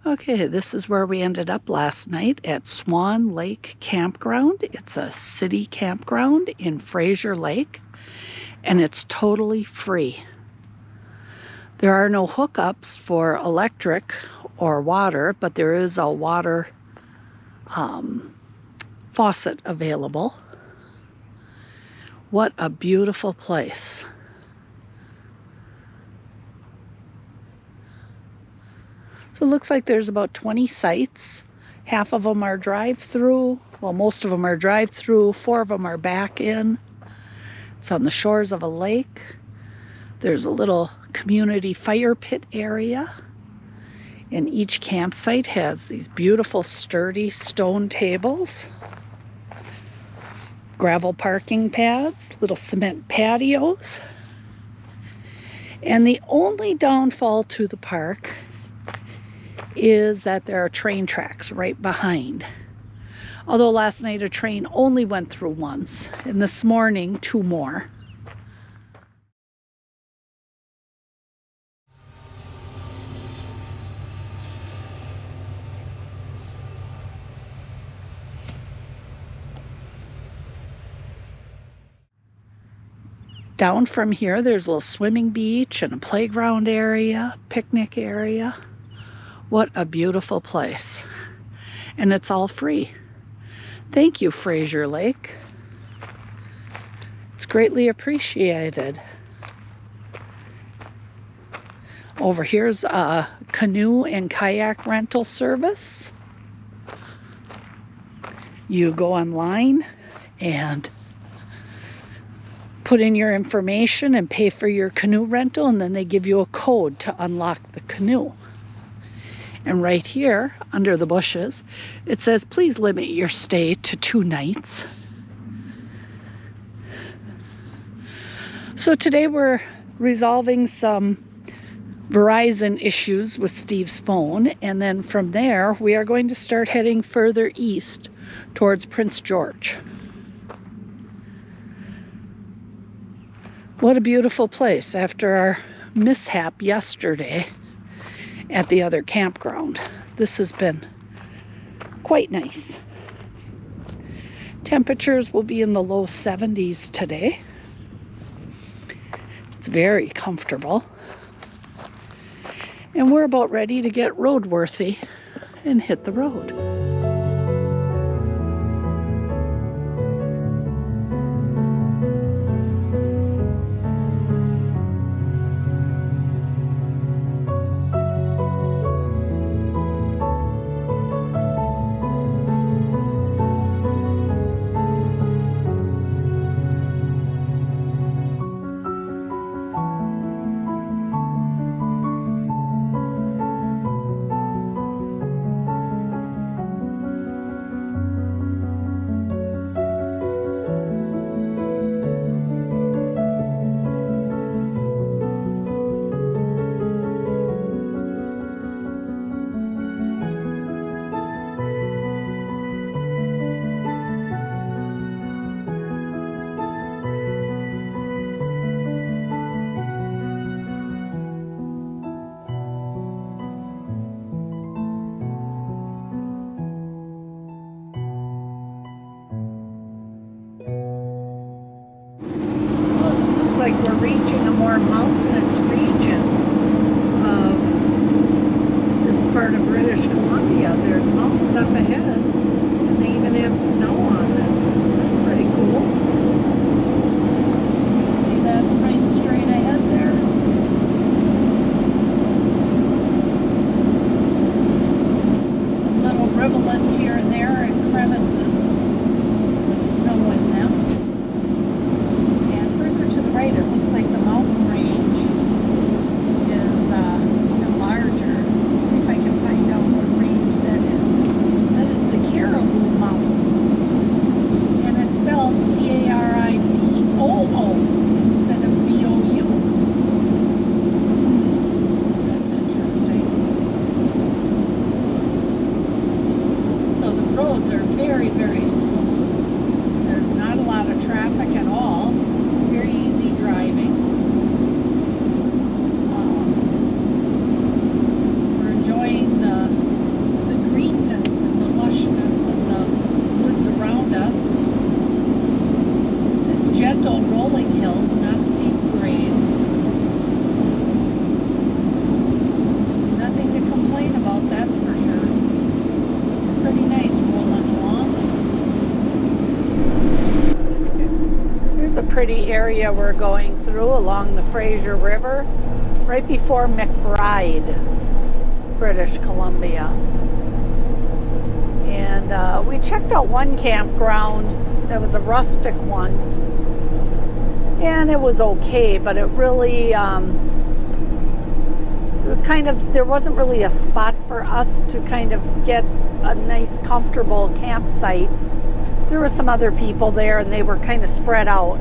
Okay, this is where we ended up last night at Swan Lake Campground. It's a city campground in Fraser Lake, and it's totally free. There are no hookups for electric or water, but there is a water faucet available. What a beautiful place. So it looks like there's about 20 sites. Half of them are drive-through. Well, most of them are drive-through. 4 of them are back-in. It's on the shores of a lake. There's a little community fire pit area. And each campsite has these beautiful, sturdy stone tables. Gravel parking pads, little cement patios. And the only downfall to the park is that there are train tracks right behind. Although last night a train only went through once, and this morning 2 more. Down from here there's a little swimming beach and a playground area, picnic area. What a beautiful place. And it's all free. Thank you, Fraser Lake. It's greatly appreciated. Over here's a canoe and kayak rental service. You go online and put in your information and pay for your canoe rental, and then they give you a code to unlock the canoe. And right here, under the bushes, it says, please limit your stay to 2 nights. So today we're resolving some Verizon issues with Steve's phone. And then from there, we are going to start heading further east towards Prince George. What a beautiful place after our mishap yesterday at the other campground. This has been quite nice. Temperatures will be in the low 70s today. It's very comfortable. And we're about ready to get roadworthy and hit the road. Like we're reaching a more mountainous region of this part of British Columbia. There's mountains up ahead, and they even have snow on them. That's pretty cool. See that right straight ahead there? Some little rivulets here and there and crevices with snow in them. Right, it looks like the mountain range pretty area we're going through along the Fraser River, right before McBride, British Columbia. And we checked out one campground that was a rustic one, and it was okay, but it really there wasn't really a spot for us to kind of get a nice comfortable campsite. There were some other people there and they were kind of spread out.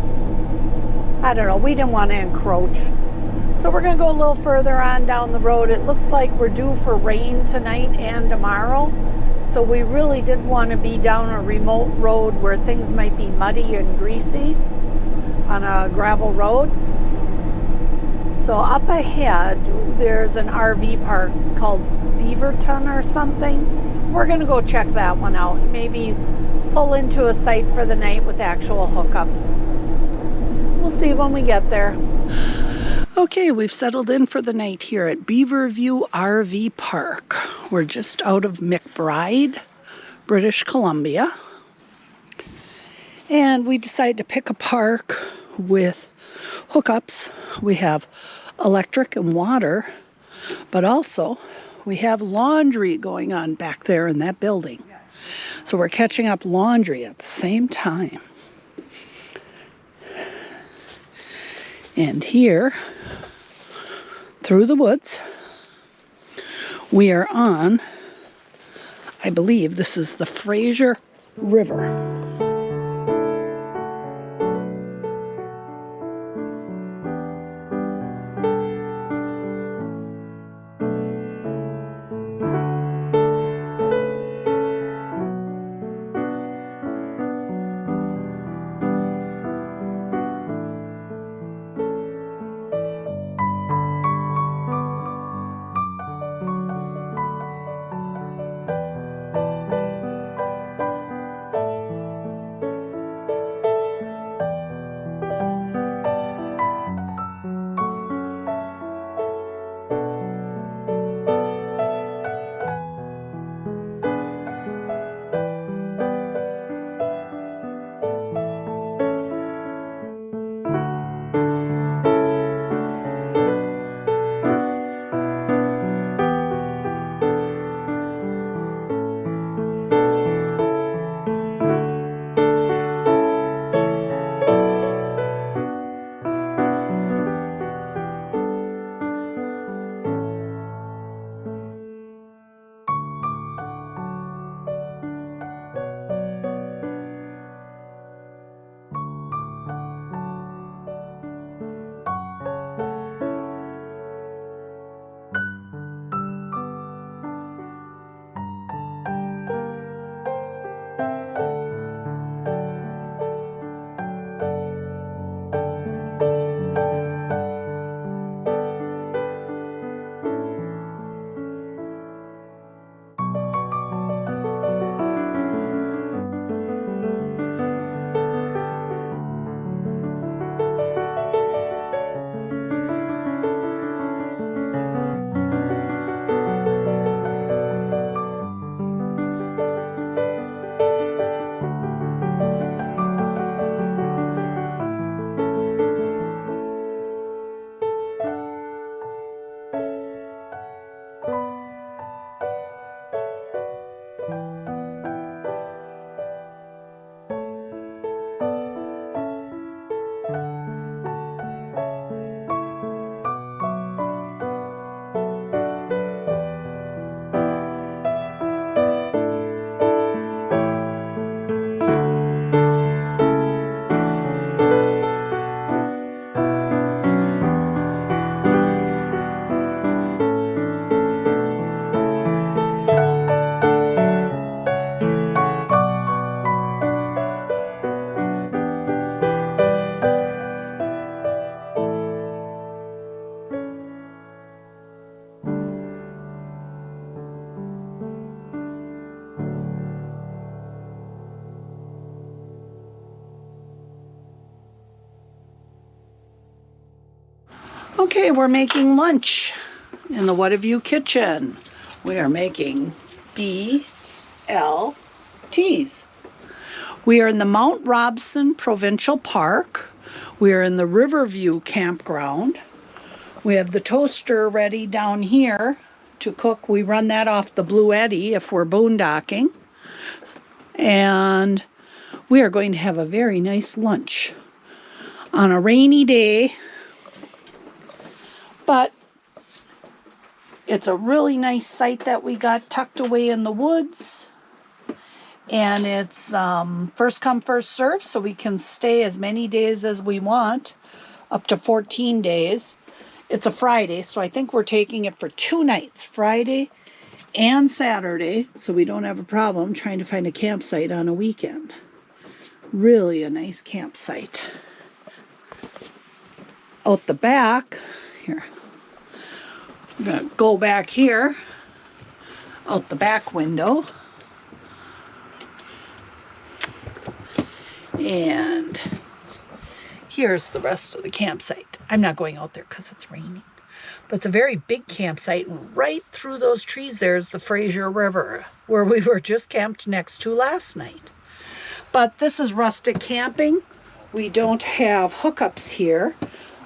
I don't know, we didn't want to encroach. So we're going to go a little further on down the road. It looks like we're due for rain tonight and tomorrow. So we really didn't want to be down a remote road where things might be muddy and greasy on a gravel road. So up ahead, there's an RV park called Beaverton or something. We're going to go check that one out. Maybe pull into a site for the night with actual hookups. We'll see when we get there. Okay, we've settled in for the night here at Beaverview RV Park. We're just out of McBride, British Columbia. And we decided to pick a park with hookups. We have electric and water, but also we have laundry going on back there in that building. So we're catching up laundry at the same time. And here, through the woods, we are on, I believe this is the Fraser River. Okay, we're making lunch in the Whiteview kitchen. We are making BLTs. We are in the Mt Robson Provincial Park. We are in the Riverview campground. We have the toaster ready down here to cook. We run that off the Blue Eddy if we're boondocking. And we are going to have a very nice lunch on a rainy day. But it's a really nice site that we got tucked away in the woods. And it's first come, first serve, so we can stay as many days as we want, up to 14 days. It's a Friday, so I think we're taking it for 2 nights, Friday and Saturday, so we don't have a problem trying to find a campsite on a weekend. Really a nice campsite. Out the back, here, I'm going to go back here, out the back window. And here's the rest of the campsite. I'm not going out there because it's raining. But it's a very big campsite. And right through those trees there is the Fraser River, where we were just camped next to last night. But this is rustic camping. We don't have hookups here.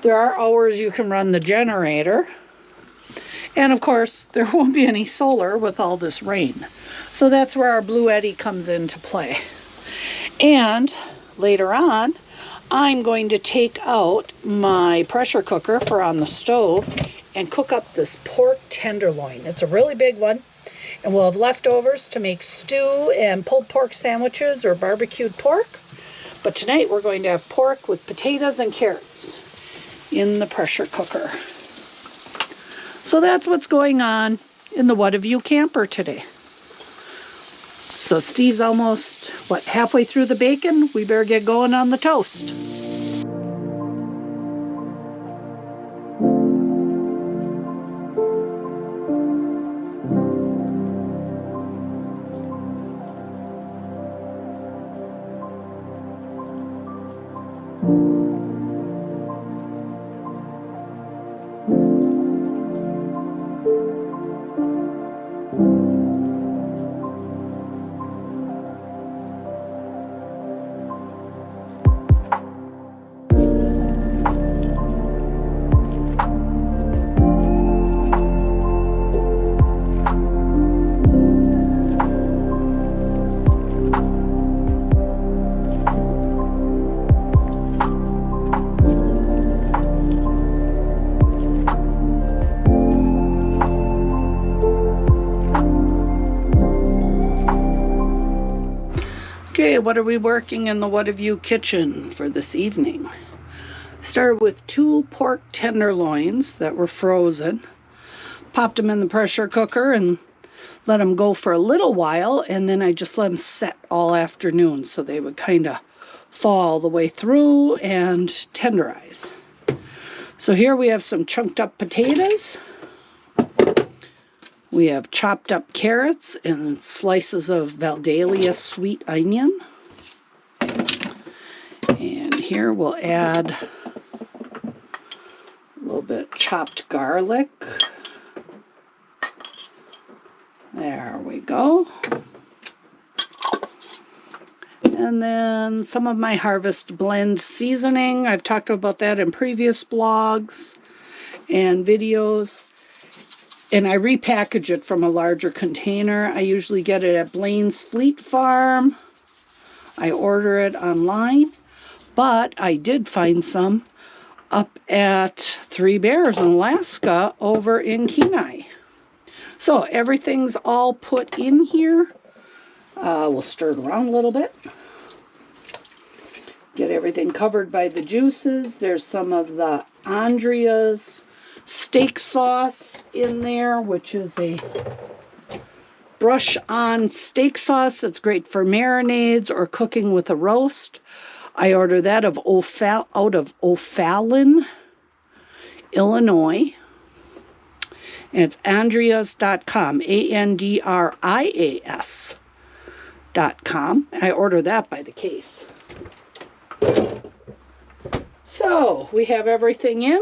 There are hours you can run the generator. And of course, there won't be any solar with all this rain. So that's where our Blue Eddy comes into play. And later on, I'm going to take out my pressure cooker for on the stove and cook up this pork tenderloin. It's a really big one, and we'll have leftovers to make stew and pulled pork sandwiches or barbecued pork. But tonight we're going to have pork with potatoes and carrots in the pressure cooker. So that's what's going on in the What Have You camper today. So Steve's almost, halfway through the bacon? We better get going on the toast. Okay, what are we working in the What Have You kitchen for this evening? Started with 2 pork tenderloins that were frozen. Popped them in the pressure cooker and let them go for a little while, and then I just let them set all afternoon so they would kind of thaw all the way through and tenderize. So here we have some chunked up potatoes. We have chopped up carrots and slices of Valdalia sweet onion. And here we'll add a little bit chopped garlic. There we go. And then some of my Harvest Blend seasoning. I've talked about that in previous blogs and videos. And I repackage it from a larger container. I usually get it at Blaine's Fleet Farm. I order it online. But I did find some up at Three Bears in Alaska over in Kenai. So everything's all put in here. We'll stir it around a little bit. Get everything covered by the juices. There's some of the Andrias steak sauce in there, which is a brush-on steak sauce that's great for marinades or cooking with a roast. I order that out of O'Fallon, Illinois. And it's andrias.com, ANDRIAS.com. I order that by the case. So, we have everything in.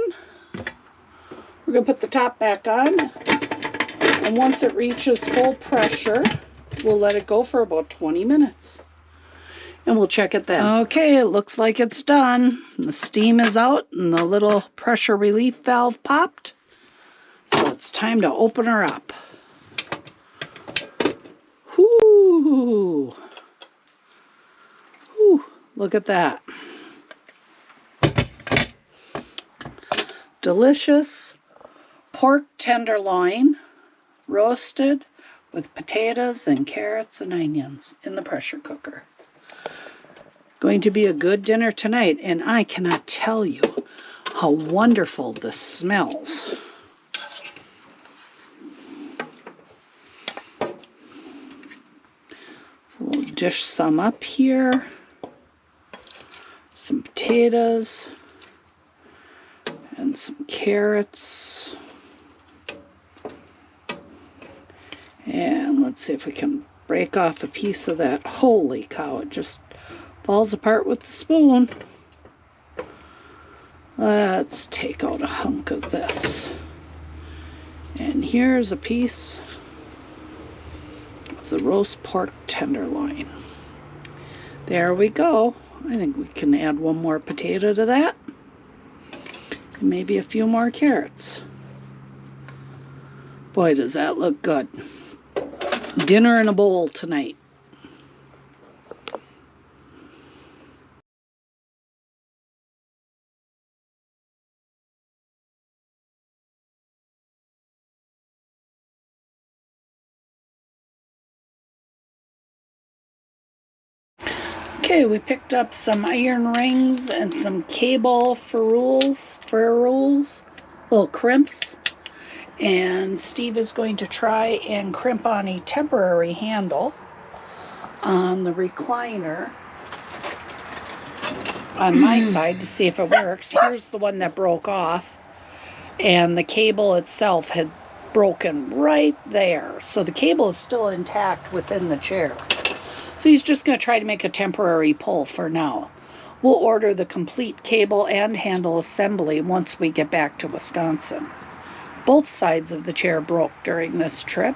We're going to put the top back on. And once it reaches full pressure, we'll let it go for about 20 minutes. and we'll check it then. Okay, it looks like it's done. The steam is out and the little pressure relief valve popped. So it's time to open her up. Whoo! Whew, look at that. Delicious pork tenderloin, roasted with potatoes and carrots and onions in the pressure cooker. Going to be a good dinner tonight, and I cannot tell you how wonderful this smells. So we'll dish some up here. Some potatoes and some carrots. And let's see if we can break off a piece of that. Holy cow, it just falls apart with the spoon. Let's take out a hunk of this. And here's a piece of the roast pork tenderloin. There we go. I think we can add one more potato to that. And maybe a few more carrots. Boy, does that look good. Dinner in a bowl tonight. Okay, we picked up some iron rings and some cable ferrules, little crimps. And Steve is going to try and crimp on a temporary handle on the recliner on my side to see if it works. Here's the one that broke off, and the cable itself had broken right there. So the cable is still intact within the chair. So he's just going to try to make a temporary pull for now. We'll order the complete cable and handle assembly once we get back to Wisconsin. Both sides of the chair broke during this trip.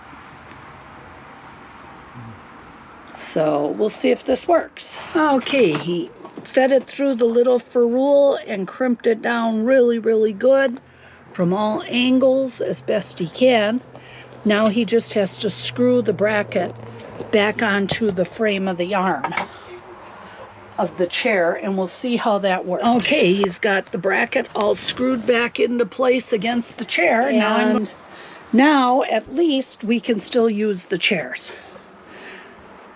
So we'll see if this works. Okay, he fed it through the little ferrule and crimped it down really, really good from all angles as best he can. Now he just has to screw the bracket back onto the frame of the arm of the chair, and we'll see how that works. Okay, he's got the bracket all screwed back into place against the chair, and now at least we can still use the chairs.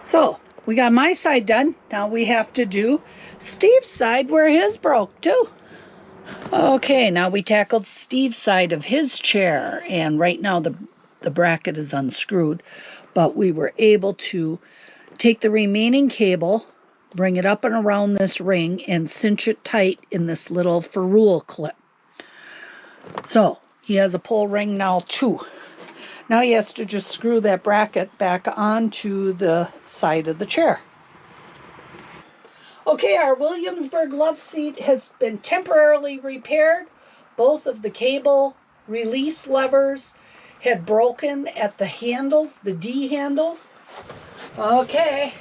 So we got my side done. Now we have to do Steve's side where his broke too. Okay, now we tackled Steve's side of his chair, and right now the bracket is unscrewed, but we were able to take the remaining cable, bring it up and around this ring, and cinch it tight in this little ferrule clip. So he has a pull ring now too. Now he has to just screw that bracket back onto the side of the chair. Okay, our Williamsburg love seat has been temporarily repaired. Both of the cable release levers had broken at the handles, the D handles. Okay.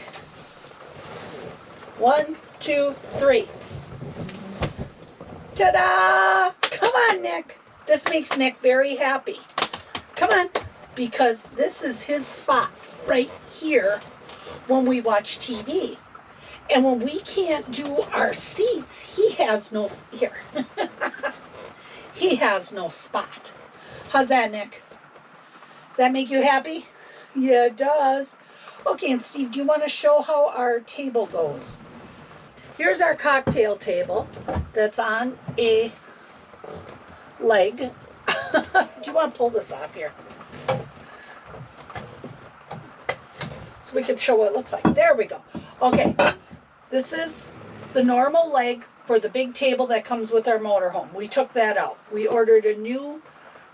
1, 2, 3. Ta-da! Come on, Nick. This makes Nick very happy. Come on, because this is his spot right here when we watch TV. And when we can't do our seats, he has no, here. He has no spot. How's that, Nick? Does that make you happy? Yeah, it does. Okay, and Steve, do you want to show how our table goes? Here's our cocktail table that's on a leg. Do you want to pull this off here? So we can show what it looks like. There we go. Okay, this is the normal leg for the big table that comes with our motorhome. We took that out. We ordered a new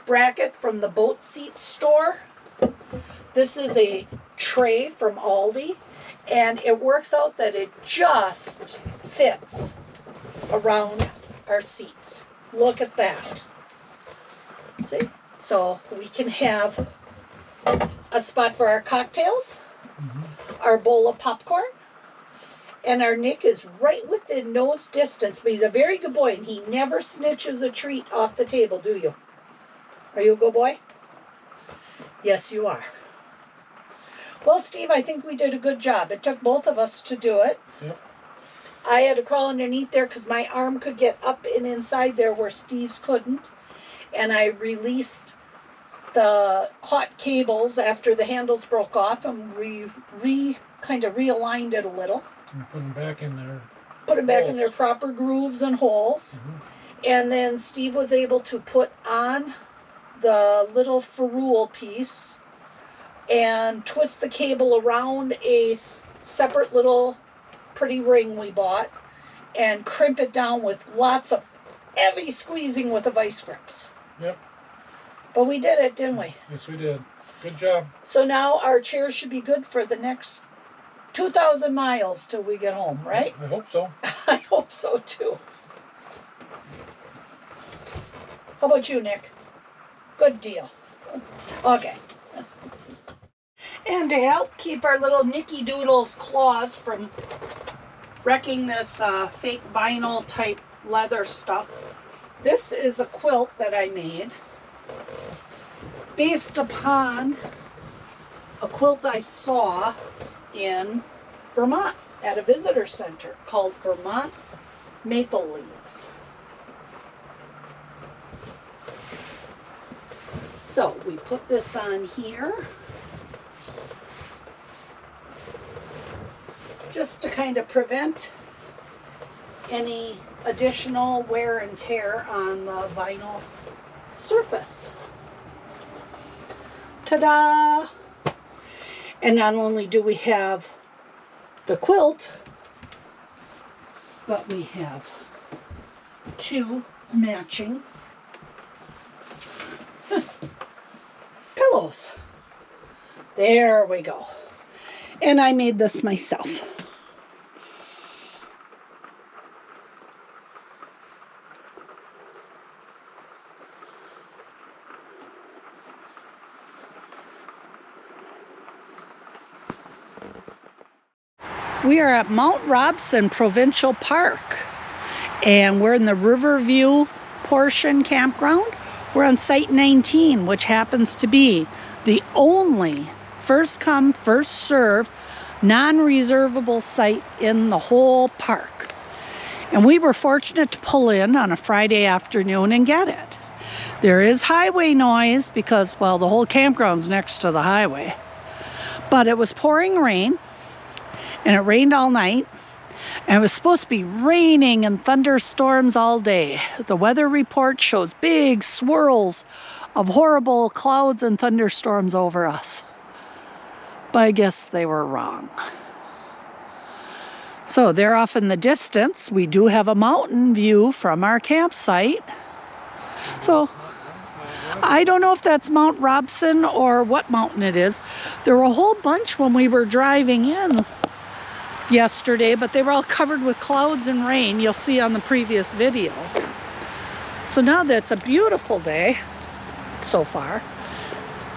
bracket from the boat seat store. This is a tray from Aldi, and it works out that it just fits around our seats. Look at that. See? So we can have a spot for our cocktails, our bowl of popcorn, And our Nick is right within nose distance, but he's a very good boy, and he never snitches a treat off the table, do you? Are you a good boy? Yes, you are. Well, Steve, I think we did a good job. It took both of us to do it. Yep. I had to crawl underneath there because my arm could get up and inside there where Steve's couldn't. And I released the hot cables after the handles broke off, and we kind of realigned it a little. And put them back in there. Put them back in their proper grooves and holes. And then Steve was able to put on the little ferrule piece and twist the cable around a separate little pretty ring we bought and crimp it down with lots of heavy squeezing with the vice grips. Yep. But we did it, didn't we? Yes, we did. Good job. So now our chairs should be good for the next 2,000 miles till we get home, right? I hope so. I hope so too. How about you, Nick? Good deal. Okay. And to help keep our little Nicky Doodle's claws from wrecking this fake vinyl type leather stuff, this is a quilt that I made based upon a quilt I saw in Vermont at a visitor center called Vermont Maple Leaves. So we put this on here just to kind of prevent any additional wear and tear on the vinyl surface. Ta-da! And not only do we have the quilt, but we have two matching pillows. There we go. And I made this myself. We are at Mt Robson Provincial Park, and we're in the Riverview portion campground. We're on Site 19, which happens to be the only first come, first serve, non-reservable site in the whole park. And we were fortunate to pull in on a Friday afternoon and get it. There is highway noise because, well, the whole campground's next to the highway. But it was pouring rain, and it rained all night. And it was supposed to be raining and thunderstorms all day. The weather report shows big swirls of horrible clouds and thunderstorms over us. But I guess they were wrong. So there off in the distance, we do have a mountain view from our campsite. So I don't know if that's Mt Robson or what mountain it is. There were a whole bunch when we were driving in yesterday, but they were all covered with clouds and rain. You'll see on the previous video. So now that's a beautiful day so far.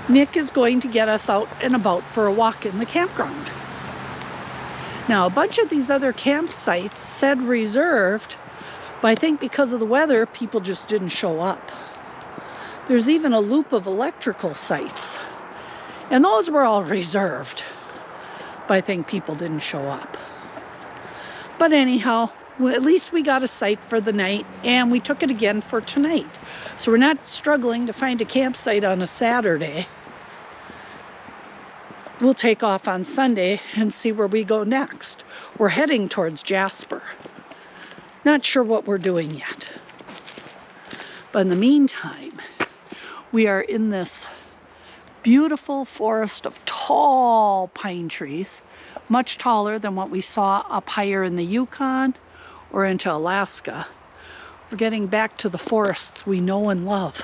Nick is going to get us out and about for a walk in the campground. Now, a bunch of these other campsites said reserved, but I think because of the weather, people just didn't show up. There's even a loop of electrical sites, and those were all reserved, but I think people didn't show up. But anyhow, at least we got a site for the night, and we took it again for tonight. So we're not struggling to find a campsite on a Saturday. We'll take off on Sunday and see where we go next. We're heading towards Jasper. Not sure what we're doing yet. But in the meantime, we are in this beautiful forest of tall pine trees, much taller than what we saw up higher in the Yukon or into Alaska. We're getting back to the forests we know and love.